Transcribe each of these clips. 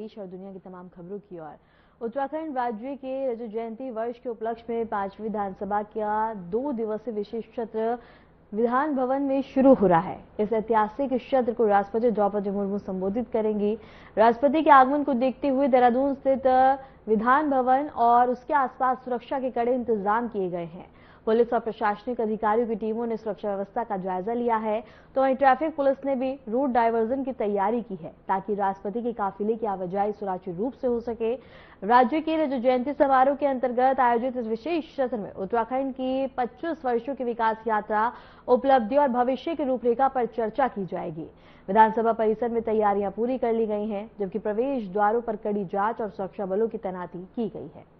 देश और दुनिया की तमाम खबरों की ओर। उत्तराखंड राज्य के रजत जयंती वर्ष के उपलक्ष्य में 5वीं विधानसभा का 2 दिवसीय विशेष सत्र विधान भवन में शुरू हो रहा है। इस ऐतिहासिक सत्र को राष्ट्रपति द्रौपदी मुर्मू संबोधित करेंगी। राष्ट्रपति के आगमन को देखते हुए देहरादून स्थित विधान भवन और उसके आसपास सुरक्षा के कड़े इंतजाम किए गए हैं। पुलिस और प्रशासनिक अधिकारियों की टीमों ने सुरक्षा व्यवस्था का जायजा लिया है, तो वहीं ट्रैफिक पुलिस ने भी रूट डायवर्जन की तैयारी की है ताकि राष्ट्रपति के काफिले की आवाजाही सुचारू रूप से हो सके। राज्य के रजत जयंती समारोह के अंतर्गत आयोजित इस विशेष सत्र में उत्तराखंड की 25 वर्षों की विकास यात्रा, उपलब्धि और भविष्य की रूपरेखा पर चर्चा की जाएगी। विधानसभा परिसर में तैयारियां पूरी कर ली गई हैं, जबकि प्रवेश द्वारों पर कड़ी जांच और सुरक्षा बलों की तैनाती की गई है।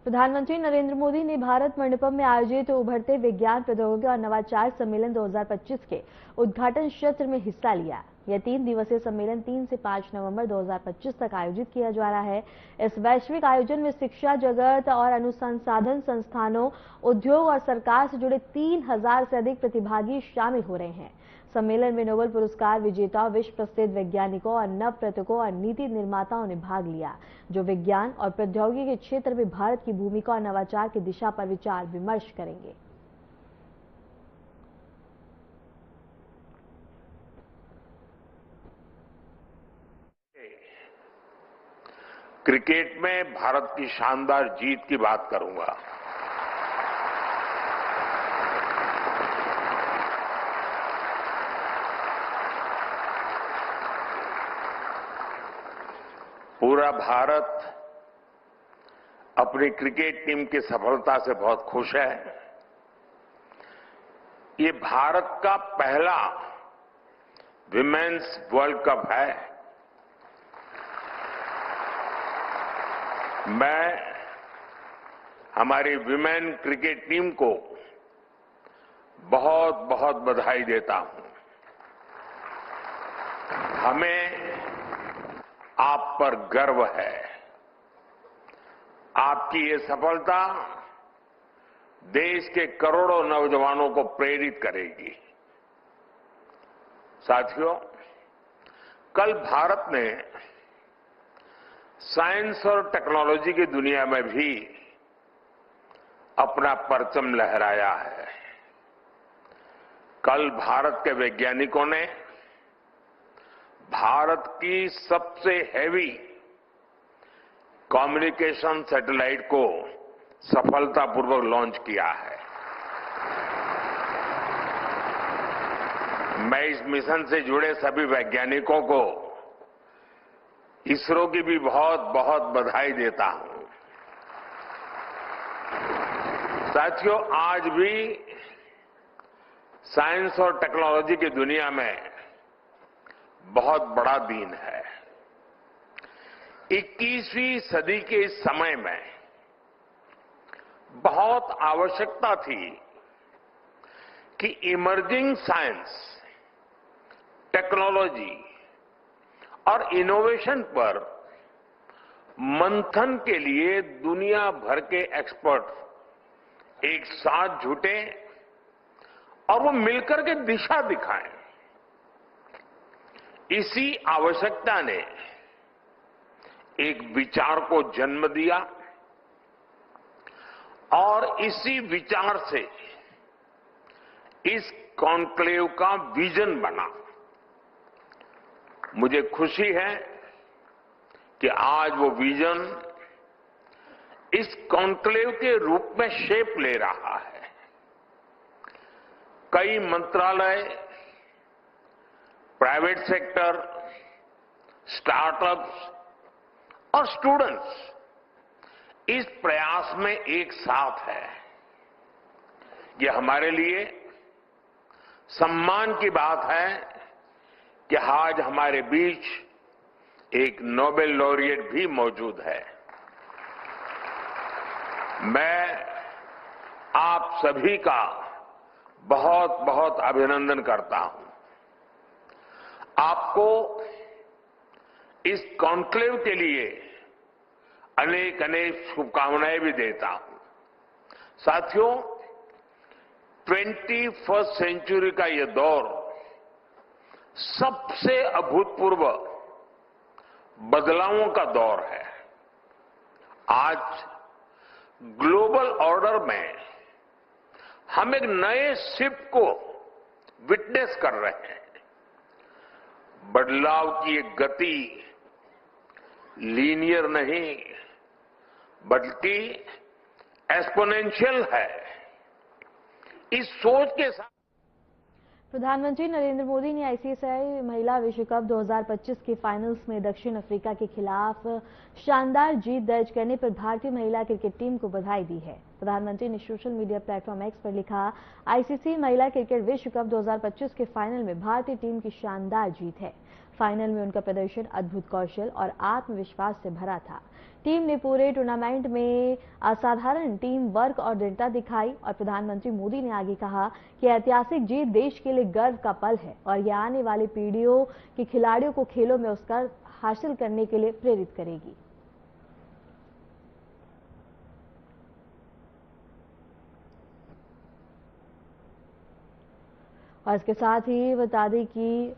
प्रधानमंत्री नरेंद्र मोदी ने भारत मंडपम में आयोजित उभरते विज्ञान, प्रौद्योगिकी और नवाचार सम्मेलन 2025 के उद्घाटन सत्र में हिस्सा लिया। यह 3 दिवसीय सम्मेलन 3 से 5 नवंबर 2025 तक आयोजित किया जा रहा है। इस वैश्विक आयोजन में शिक्षा जगत और अनुसंधान संस्थानों, उद्योग और सरकार से जुड़े 3000 से अधिक प्रतिभागी शामिल हो रहे हैं। सम्मेलन में नोबेल पुरस्कार विजेताओं, विश्व प्रसिद्ध वैज्ञानिकों और नवप्रवर्तकों और नीति निर्माताओं ने भाग लिया, जो विज्ञान और प्रौद्योगिकी के क्षेत्र में भारत की भूमिका और नवाचार की दिशा पर विचार विमर्श करेंगे। क्रिकेट में भारत की शानदार जीत की बात करूंगा। पूरा भारत अपनी क्रिकेट टीम की सफलता से बहुत खुश है। ये भारत का पहला विमेन्स वर्ल्ड कप है। मैं हमारी विमेन क्रिकेट टीम को बहुत बहुत बधाई देता हूं। हमें आप पर गर्व है। आपकी ये सफलता देश के करोड़ों नौजवानों को प्रेरित करेगी। साथियों, कल भारत ने साइंस और टेक्नोलॉजी की दुनिया में भी अपना परचम लहराया है। कल भारत के वैज्ञानिकों ने भारत की सबसे हैवी कम्युनिकेशन सैटेलाइट को सफलतापूर्वक लॉन्च किया है। मैं इस मिशन से जुड़े सभी वैज्ञानिकों को, इसरो की भी बहुत बहुत बधाई देता हूं। साथियों, आज भी साइंस और टेक्नोलॉजी की दुनिया में बहुत बड़ा दिन है। 21वीं सदी के इस समय में बहुत आवश्यकता थी कि इमर्जिंग साइंस, टेक्नोलॉजी और इनोवेशन पर मंथन के लिए दुनिया भर के एक्सपर्ट एक साथ जुटे और वो मिलकर के दिशा दिखाएं। इसी आवश्यकता ने एक विचार को जन्म दिया और इसी विचार से इस कॉन्क्लेव का विजन बना। मुझे खुशी है कि आज वो विजन इस कॉन्क्लेव के रूप में शेप ले रहा है। कई मंत्रालय, प्राइवेट सेक्टर, स्टार्टअप्स और स्टूडेंट्स इस प्रयास में एक साथ है। ये हमारे लिए सम्मान की बात है कि आज हमारे बीच एक नोबेल लॉरिएट भी मौजूद है। मैं आप सभी का बहुत बहुत अभिनंदन करता हूं। आपको इस कॉन्क्लेव के लिए अनेक अनेक शुभकामनाएं भी देता हूं। साथियों, 21st सेंचुरी का यह दौर सबसे अभूतपूर्व बदलावों का दौर है। आज ग्लोबल ऑर्डर में हम एक नए शिफ्ट को विटनेस कर रहे हैं। बदलाव की एक गति लीनियर नहीं बल्कि एक्सपोनेंशियल है। इस सोच के साथ प्रधानमंत्री नरेंद्र मोदी ने आईसीसी महिला विश्व कप 2025 के फाइनल्स में दक्षिण अफ्रीका के खिलाफ शानदार जीत दर्ज करने पर भारतीय महिला क्रिकेट टीम को बधाई दी है। प्रधानमंत्री ने सोशल मीडिया प्लेटफॉर्म एक्स पर लिखा, आईसीसी महिला क्रिकेट विश्व कप 2025 के फाइनल में भारतीय टीम की शानदार जीत है। फाइनल में उनका प्रदर्शन अद्भुत कौशल और आत्मविश्वास से भरा था। टीम ने पूरे टूर्नामेंट में असाधारण टीम वर्क और दृढ़ता दिखाई। और प्रधानमंत्री मोदी ने आगे कहा कि ऐतिहासिक जीत देश के लिए गर्व का पल है और यह आने वाली पीढ़ियों के खिलाड़ियों को खेलों में उत्कर्ष हासिल करने के लिए प्रेरित करेगी। और इसके साथ ही बता दें कि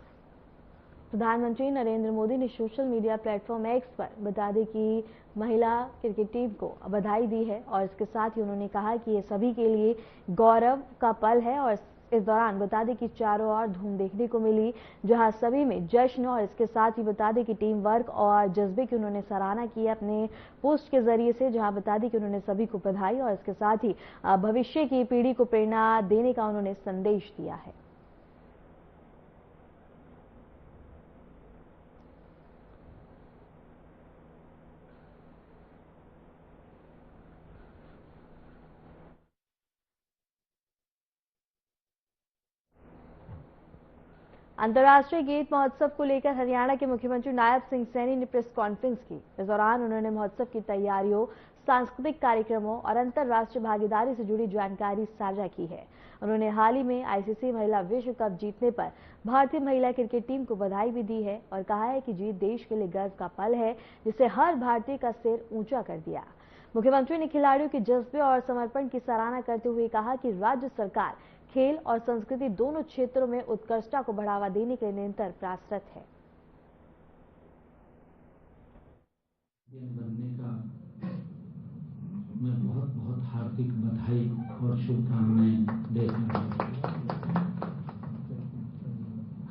प्रधानमंत्री नरेंद्र मोदी ने सोशल मीडिया प्लेटफॉर्म एक्स पर बता दें कि महिला क्रिकेट टीम को बधाई दी है। और इसके साथ ही उन्होंने कहा कि ये सभी के लिए गौरव का पल है। और इस दौरान बता दें कि चारों ओर धूम देखने को मिली, जहां सभी में जश्न। और इसके साथ ही बता दें कि टीम वर्क और जज्बे की उन्होंने सराहना की अपने पोस्ट के जरिए से, जहां बता दें कि उन्होंने सभी को बधाई और इसके साथ ही भविष्य की पीढ़ी को प्रेरणा देने का उन्होंने संदेश दिया है। अंतर्राष्ट्रीय गीत महोत्सव को लेकर हरियाणा के मुख्यमंत्री नायब सिंह सैनी ने प्रेस कॉन्फ्रेंस की। इस दौरान उन्होंने महोत्सव की तैयारियों, सांस्कृतिक कार्यक्रमों और अंतर्राष्ट्रीय भागीदारी से जुड़ी जानकारी साझा की है। उन्होंने हाल ही में आईसीसी महिला विश्व कप जीतने पर भारतीय महिला क्रिकेट टीम को बधाई भी दी है और कहा है कि जीत देश के लिए गर्व का पल है, जिससे हर भारतीय का सिर ऊंचा कर दिया। मुख्यमंत्री ने खिलाड़ियों के जज्बे और समर्पण की सराहना करते हुए कहा कि राज्य सरकार खेल और संस्कृति दोनों क्षेत्रों में उत्कृष्टता को बढ़ावा देने के लिए निरंतर प्रयासरत है। बनने का मैं बहुत बहुत हार्दिक बधाई और शुभकामनाएं देता हूं।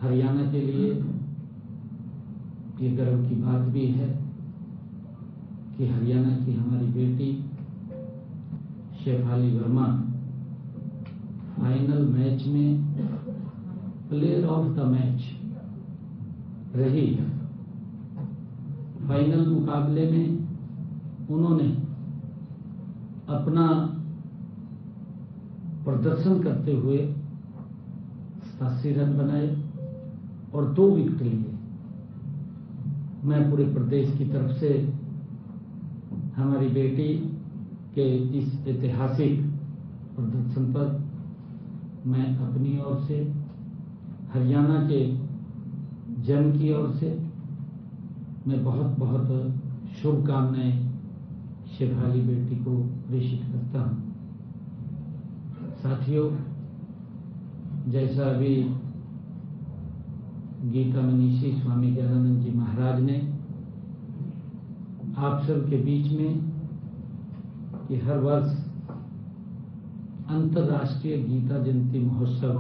हरियाणा के लिए ये गर्व की बात भी है कि हरियाणा की हमारी बेटी शेफाली वर्मा फाइनल मैच में प्लेयर ऑफ द मैच रही है। फाइनल मुकाबले में उन्होंने अपना प्रदर्शन करते हुए 87 रन बनाए और 2 विकेट लिए। मैं पूरे प्रदेश की तरफ से हमारी बेटी के इस ऐतिहासिक प्रदर्शन पर मैं अपनी ओर से, हरियाणा के जन की ओर से मैं बहुत बहुत शुभकामनाएं शेफाली बेटी को प्रेषित करता हूं। साथियों, जैसा अभी गीता मनीषी स्वामी ज्ञानानंद जी महाराज ने आप सब के बीच में कि हर वर्ष अंतर्राष्ट्रीय गीता जयंती महोत्सव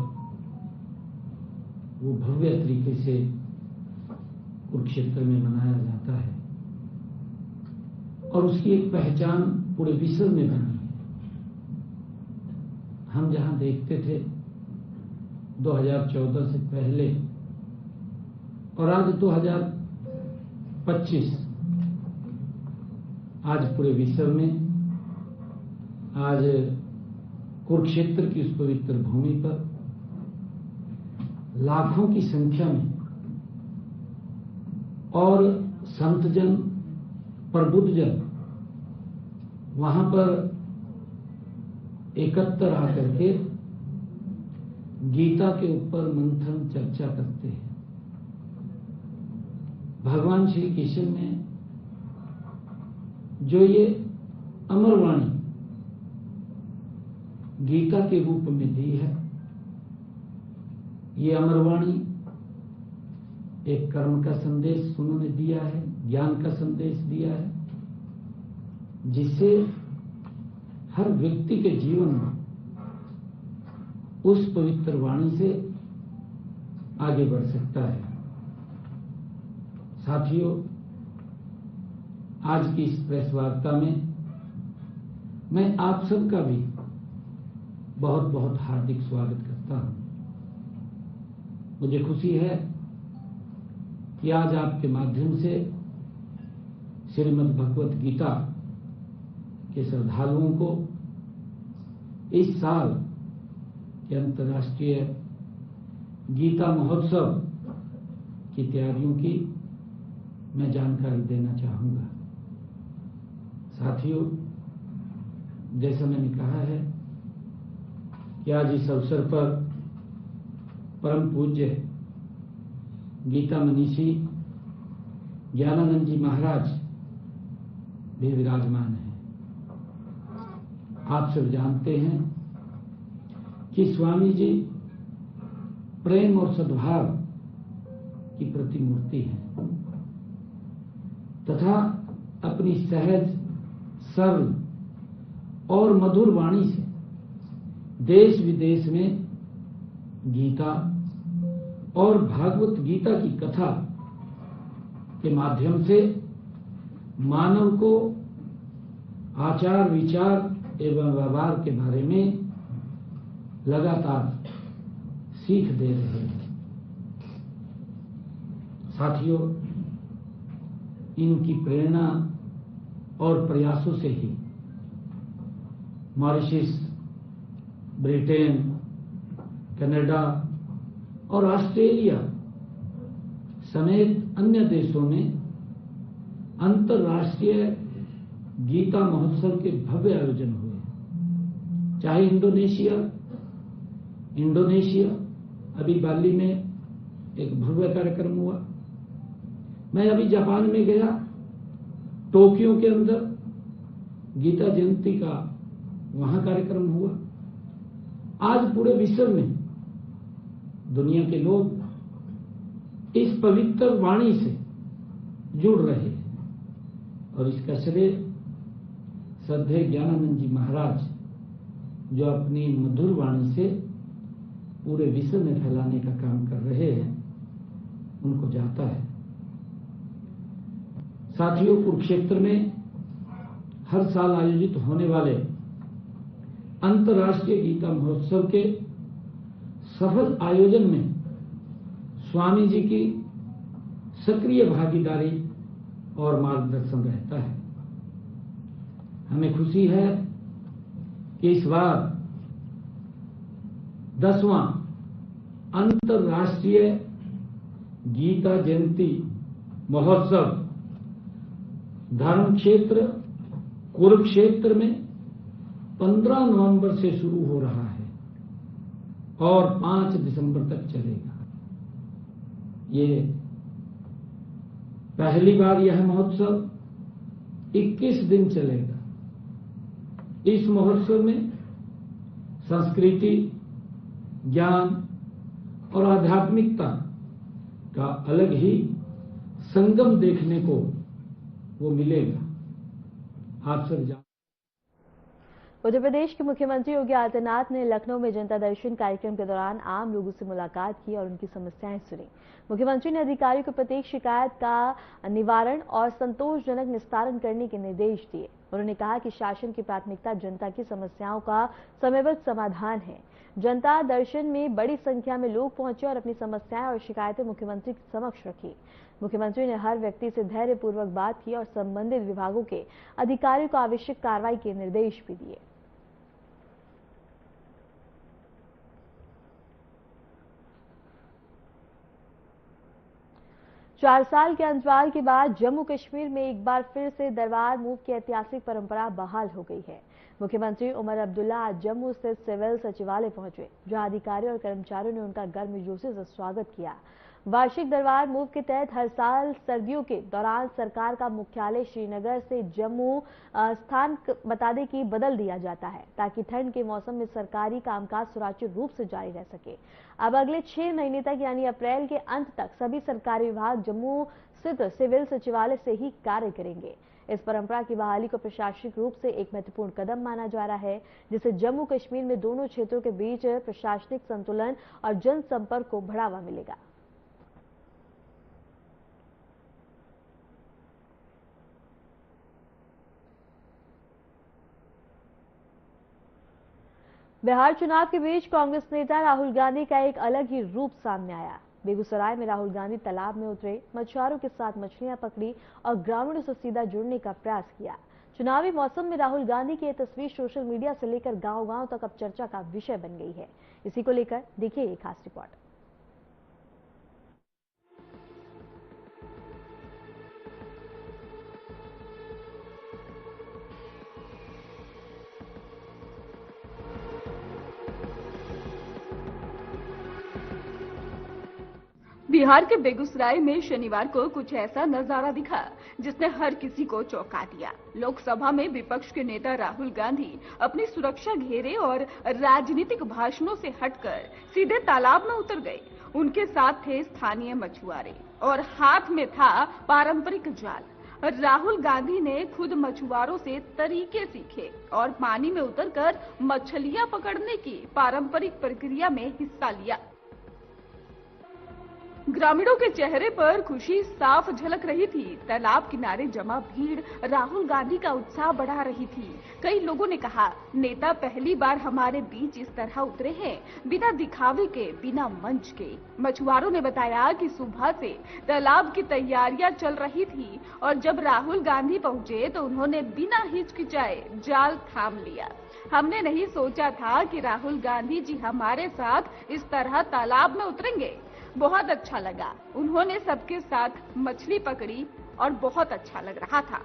वो भव्य तरीके से कुरुक्षेत्र में मनाया जाता है और उसकी एक पहचान पूरे विश्व में बनी है। हम जहां देखते थे 2014 से पहले और आज 2025, आज पूरे विश्व में, आज कुरुक्षेत्र की उस पवित्र भूमि पर लाखों की संख्या में और संतजन, प्रबुद्धजन वहां पर एकत्र आकर के गीता के ऊपर मंथन चर्चा करते हैं। भगवान श्री कृष्ण ने जो ये अमरवाणी गीता के रूप में दी है, ये अमरवाणी एक कर्म का संदेश उन्होंने दिया है, ज्ञान का संदेश दिया है, जिससे हर व्यक्ति के जीवन में उस पवित्र वाणी से आगे बढ़ सकता है। साथियों, आज की इस प्रेस वार्ता में मैं आप सबका भी बहुत बहुत हार्दिक स्वागत करता हूं। मुझे खुशी है कि आज आपके माध्यम से श्रीमद् भगवत गीता के श्रद्धालुओं को इस साल के अंतर्राष्ट्रीय गीता महोत्सव की तैयारियों की मैं जानकारी देना चाहूंगा। साथियों, जैसा मैंने कहा है कि आज इस अवसर पर परम पूज्य गीता मनीषी ज्ञानानंद जी महाराज भी विराजमान हैं। आप सब जानते हैं कि स्वामी जी प्रेम और सद्भाव की प्रतिमूर्ति हैं तथा अपनी सहज, सरल और मधुर वाणी से देश विदेश में गीता और भागवत गीता की कथा के माध्यम से मानव को आचार, विचार एवं व्यवहार के बारे में लगातार सीख दे रहे हैं। साथियों, इनकी प्रेरणा और प्रयासों से ही मॉरिशस, ब्रिटेन, कनाडा और ऑस्ट्रेलिया समेत अन्य देशों में अंतर्राष्ट्रीय गीता महोत्सव के भव्य आयोजन हुए। चाहे इंडोनेशिया अभी बाली में एक भव्य कार्यक्रम हुआ। मैं अभी जापान में गया, टोक्यो के अंदर गीता जयंती का वहां कार्यक्रम हुआ। आज पूरे विश्व में दुनिया के लोग इस पवित्र वाणी से जुड़ रहे हैं और इसका श्रेय श्रद्धेय ज्ञानानंद जी महाराज, जो अपनी मधुर वाणी से पूरे विश्व में फैलाने का काम कर रहे हैं, उनको जाता है। साथियों, कुरुक्षेत्र में हर साल आयोजित होने वाले अंतर्राष्ट्रीय गीता महोत्सव के सफल आयोजन में स्वामी जी की सक्रिय भागीदारी और मार्गदर्शन रहता है। हमें खुशी है कि इस बार 10वां अंतर्राष्ट्रीय गीता जयंती महोत्सव धर्म क्षेत्र कुरुक्षेत्र में 15 नवंबर से शुरू हो रहा है और 5 दिसंबर तक चलेगा। ये पहली बार यह महोत्सव 21 दिन चलेगा। इस महोत्सव में संस्कृति, ज्ञान और आध्यात्मिकता का अलग ही संगम देखने को वो मिलेगा। आप सब जान। उत्तर प्रदेश के मुख्यमंत्री योगी आदित्यनाथ ने लखनऊ में जनता दर्शन कार्यक्रम के दौरान आम लोगों से मुलाकात की और उनकी समस्याएं सुनी। मुख्यमंत्री ने अधिकारियों को प्रत्येक शिकायत का निवारण और संतोषजनक निस्तारण करने के निर्देश दिए। उन्होंने कहा कि शासन की प्राथमिकता जनता की समस्याओं का समयबद्ध समाधान है। जनता दर्शन में बड़ी संख्या में लोग पहुंचे और अपनी समस्याएं और शिकायतें मुख्यमंत्री के समक्ष रखी। मुख्यमंत्री ने हर व्यक्ति से धैर्यपूर्वक बात की और संबंधित विभागों के अधिकारियों को आवश्यक कार्रवाई के निर्देश भी दिए। चार साल के अंतराल के बाद जम्मू कश्मीर में एक बार फिर से दरबार मूव की ऐतिहासिक परंपरा बहाल हो गई है। मुख्यमंत्री उमर अब्दुल्ला आज जम्मू स्थित सिविल सचिवालय पहुंचे, जहां अधिकारियों और कर्मचारियों ने उनका गर्मजोशी से स्वागत किया। वार्षिक दरबार मूव के तहत हर साल सर्दियों के दौरान सरकार का मुख्यालय श्रीनगर से जम्मू स्थान बता दें कि बदल दिया जाता है ताकि ठंड के मौसम में सरकारी कामकाज सुचारू रूप से जारी रह सके। अब अगले 6 महीने तक यानी अप्रैल के अंत तक सभी सरकारी विभाग जम्मू स्थित सिविल सचिवालय से ही कार्य करेंगे। इस परंपरा की बहाली को प्रशासनिक रूप से एक महत्वपूर्ण कदम माना जा रहा है, जिससे जम्मू कश्मीर में दोनों क्षेत्रों के बीच प्रशासनिक संतुलन और जनसंपर्क को बढ़ावा मिलेगा। बिहार चुनाव के बीच कांग्रेस नेता राहुल गांधी का एक अलग ही रूप सामने आया। बेगूसराय में राहुल गांधी तालाब में उतरे, मछुआरों के साथ मछलियां पकड़ी और ग्रामीणों से सीधा जुड़ने का प्रयास किया। चुनावी मौसम में राहुल गांधी की यह तस्वीर सोशल मीडिया से लेकर गांव-गांव तक अब चर्चा का विषय बन गई है। इसी को लेकर देखिए ये खास रिपोर्ट। बिहार के बेगूसराय में शनिवार को कुछ ऐसा नजारा दिखा जिसने हर किसी को चौंका दिया। लोकसभा में विपक्ष के नेता राहुल गांधी अपनी सुरक्षा घेरे और राजनीतिक भाषणों से हटकर सीधे तालाब में उतर गए। उनके साथ थे स्थानीय मछुआरे और हाथ में था पारंपरिक जाल। राहुल गांधी ने खुद मछुआरों से तरीके सीखे और पानी में उतरकर मछलियां पकड़ने की पारंपरिक प्रक्रिया में हिस्सा लिया। ग्रामीणों के चेहरे पर खुशी साफ झलक रही थी। तालाब किनारे जमा भीड़ राहुल गांधी का उत्साह बढ़ा रही थी। कई लोगों ने कहा, नेता पहली बार हमारे बीच इस तरह उतरे हैं, बिना दिखावे के, बिना मंच के। मछुआरों ने बताया कि सुबह से तालाब की तैयारियां चल रही थी और जब राहुल गांधी पहुंचे तो उन्होंने बिना हिचकिचाए जाल थाम लिया। हमने नहीं सोचा था कि राहुल गांधी जी हमारे साथ इस तरह तालाब में उतरेंगे। बहुत अच्छा लगा। उन्होंने सबके साथ मछली पकड़ी और बहुत अच्छा लग रहा था।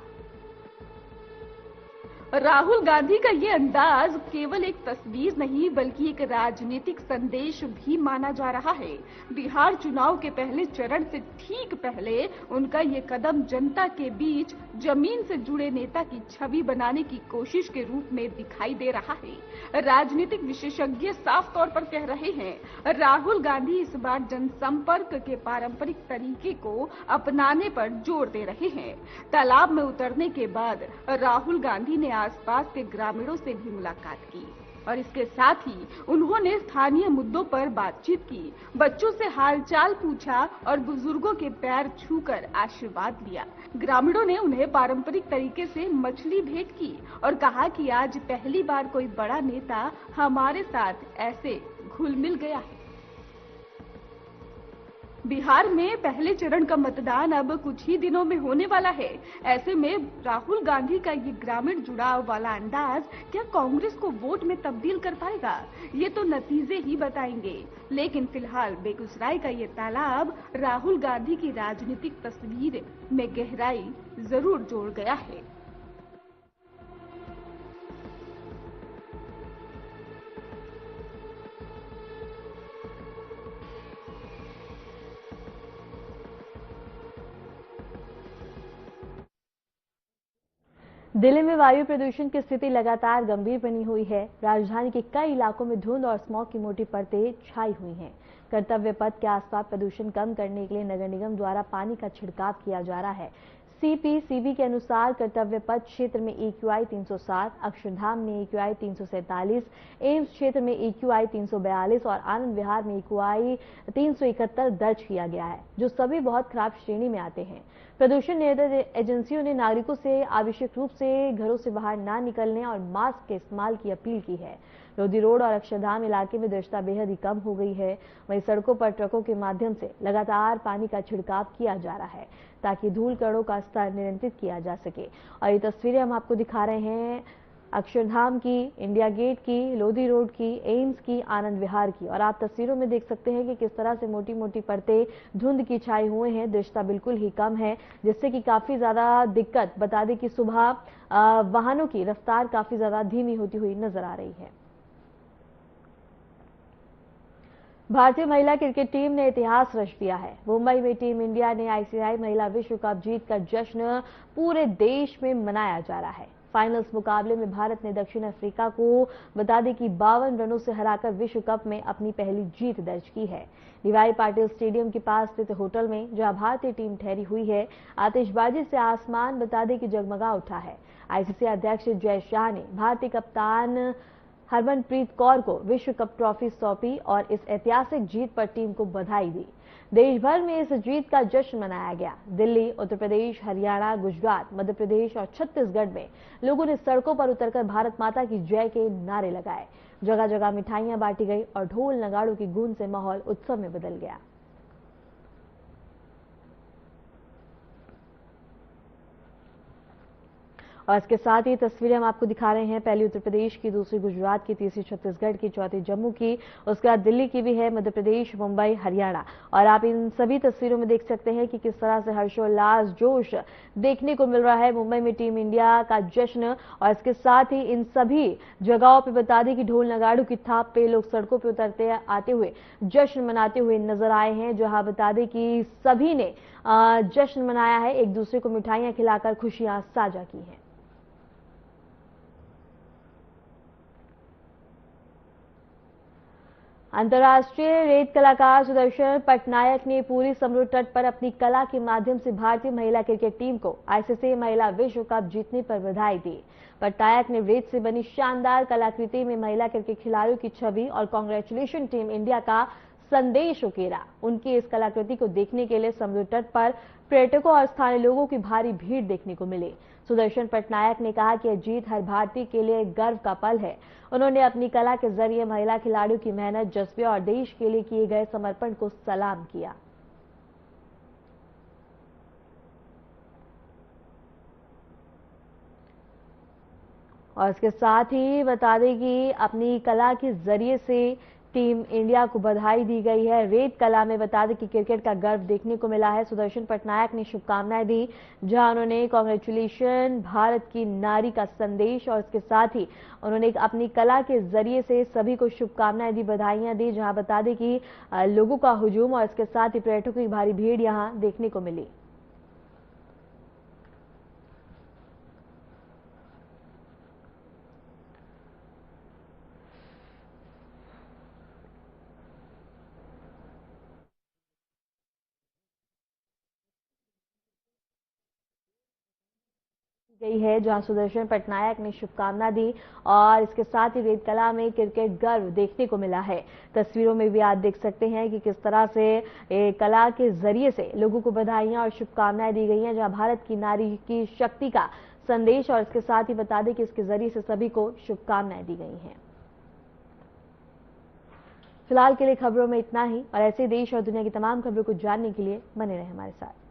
राहुल गांधी का ये अंदाज केवल एक तस्वीर नहीं बल्कि एक राजनीतिक संदेश भी माना जा रहा है। बिहार चुनाव के पहले चरण से ठीक पहले उनका ये कदम जनता के बीच जमीन से जुड़े नेता की छवि बनाने की कोशिश के रूप में दिखाई दे रहा है। राजनीतिक विशेषज्ञ साफ तौर पर कह रहे हैं, राहुल गांधी इस बार जनसंपर्क के पारंपरिक तरीके को अपनाने पर जोर दे रहे हैं। तालाब में उतरने के बाद राहुल गांधी ने आसपास के ग्रामीणों से भी मुलाकात की और इसके साथ ही उन्होंने स्थानीय मुद्दों पर बातचीत की, बच्चों से हालचाल पूछा और बुजुर्गों के पैर छूकर आशीर्वाद लिया। ग्रामीणों ने उन्हें पारंपरिक तरीके से मछली भेंट की और कहा कि आज पहली बार कोई बड़ा नेता हमारे साथ ऐसे घुल मिल गया है। बिहार में पहले चरण का मतदान अब कुछ ही दिनों में होने वाला है। ऐसे में राहुल गांधी का ये ग्रामीण जुड़ाव वाला अंदाज क्या कांग्रेस को वोट में तब्दील कर पाएगा, ये तो नतीजे ही बताएंगे। लेकिन फिलहाल बेगूसराय का ये तालाब राहुल गांधी की राजनीतिक तस्वीर में गहराई जरूर जोड़ गया है। दिल्ली में वायु प्रदूषण की स्थिति लगातार गंभीर बनी हुई है। राजधानी के कई इलाकों में धुंध और स्मॉग की मोटी परतें छाई हुई हैं। कर्तव्य पथ के आसपास प्रदूषण कम करने के लिए नगर निगम द्वारा पानी का छिड़काव किया जा रहा है। सीपीसीबी के अनुसार कर्तव्य पथ क्षेत्र में EQI 307, अक्षरधाम में EQI 347, एम्स क्षेत्र में EQI 342 और आनंद विहार में EQI 371 दर्ज किया गया है, जो सभी बहुत खराब श्रेणी में आते हैं। प्रदूषण नियंत्रण एजेंसियों ने नागरिकों से आवश्यक रूप से घरों से बाहर ना निकलने और मास्क के इस्तेमाल की अपील की है। लोधी रोड और अक्षरधाम इलाके में दृश्यता बेहद ही कम हो गई है। वहीं सड़कों पर ट्रकों के माध्यम से लगातार पानी का छिड़काव किया जा रहा है ताकि धूल कणों का स्तर नियंत्रित किया जा सके। और ये तस्वीरें हम आपको दिखा रहे हैं अक्षरधाम की, इंडिया गेट की, लोधी रोड की, एम्स की, आनंद विहार की। और आप तस्वीरों में देख सकते हैं कि किस तरह से मोटी मोटी परतें धुंध की छाई हुए हैं। दृश्यता बिल्कुल ही कम है, जिससे कि काफी ज्यादा दिक्कत, बता दें कि सुबह वाहनों की रफ्तार काफी ज्यादा धीमी होती हुई नजर आ रही है। भारतीय महिला क्रिकेट टीम ने इतिहास रच दिया है। मुंबई में टीम इंडिया ने आईसीसी महिला विश्व कप जीत का जश्न पूरे देश में मनाया जा रहा है। फाइनल्स मुकाबले में भारत ने दक्षिण अफ्रीका को बता दें कि 52 रनों से हराकर विश्व कप में अपनी पहली जीत दर्ज की है। डीवाई पाटिल स्टेडियम के पास स्थित होटल में जहां भारतीय टीम ठहरी हुई है, आतिशबाजी से आसमान बता दें कि जगमगा उठा है। आईसीसी अध्यक्ष जय शाह ने भारतीय कप्तान हरमनप्रीत कौर को विश्व कप ट्रॉफी सौंपी और इस ऐतिहासिक जीत पर टीम को बधाई दी। देश भर में इस जीत का जश्न मनाया गया। दिल्ली, उत्तर प्रदेश, हरियाणा, गुजरात, मध्य प्रदेश और छत्तीसगढ़ में लोगों ने सड़कों पर उतरकर भारत माता की जय के नारे लगाए। जगह जगह मिठाइयां बांटी गई और ढोल नगाड़ों की गूंज से माहौल उत्सव में बदल गया। और इसके साथ ही तस्वीरें हम आपको दिखा रहे हैं, पहली उत्तर प्रदेश की, दूसरी गुजरात की, तीसरी छत्तीसगढ़ की, चौथी जम्मू की, उसके बाद दिल्ली की भी है, मध्य प्रदेश, मुंबई, हरियाणा। और आप इन सभी तस्वीरों में देख सकते हैं कि किस तरह से हर्षोल्लास, जोश देखने को मिल रहा है मुंबई में टीम इंडिया का जश्न। और इसके साथ ही इन सभी जगहों पर बता दें कि ढोल नगाड़ों की थाप पे लोग सड़कों पर उतरते आते हुए जश्न मनाते हुए नजर आए हैं। जहां बता दें कि सभी ने जश्न मनाया है, एक दूसरे को मिठाइयां खिलाकर खुशियां साझा की हैं। अंतर्राष्ट्रीय रेत कलाकार सुदर्शन पटनायक ने पूरी समुद्र तट पर अपनी कला के माध्यम से भारतीय महिला क्रिकेट टीम को आईसीसी महिला विश्व कप जीतने पर बधाई दी। पटनायक ने रेत से बनी शानदार कलाकृति में महिला क्रिकेट खिलाड़ियों की छवि और कांग्रेचुलेशन टीम इंडिया का संदेश उकेरा। उनकी इस कलाकृति को देखने के लिए समुद्र तट पर पर्यटकों और स्थानीय लोगों की भारी भीड़ देखने को मिली। सुदर्शन पटनायक ने कहा कि यह जीत हर भारतीय के लिए गर्व का पल है। उन्होंने अपनी कला के जरिए महिला खिलाड़ियों की मेहनत, जज्बे और देश के लिए किए गए समर्पण को सलाम किया। और इसके साथ ही बता दें कि अपनी कला के जरिए से टीम इंडिया को बधाई दी गई है। रेत कला में बता दें कि क्रिकेट का गर्व देखने को मिला है। सुदर्शन पटनायक ने शुभकामनाएं दी, जहां उन्होंने कांग्रेचुलेशन भारत की नारी का संदेश और इसके साथ ही उन्होंने अपनी कला के जरिए से सभी को शुभकामनाएं दी, बधाइयां दी। जहां बता दें कि लोगों का हुजूम और इसके साथ ही पर्यटकों की भारी भीड़ यहां देखने को मिली। गई है, जहां सुदर्शन पटनायक ने शुभकामना दी और इसके साथ ही रेत कला में क्रिकेट गर्व देखने को मिला है। तस्वीरों में भी आप देख सकते हैं कि किस तरह से कला के जरिए से लोगों को बधाइयां और शुभकामनाएं दी गई हैं, जहां भारत की नारी की शक्ति का संदेश और इसके साथ ही बता दें कि इसके जरिए से सभी को शुभकामनाएं दी गई हैं। फिलहाल के लिए खबरों में इतना ही और ऐसे देश और दुनिया की तमाम खबरों को जानने के लिए बने रहें हमारे साथ।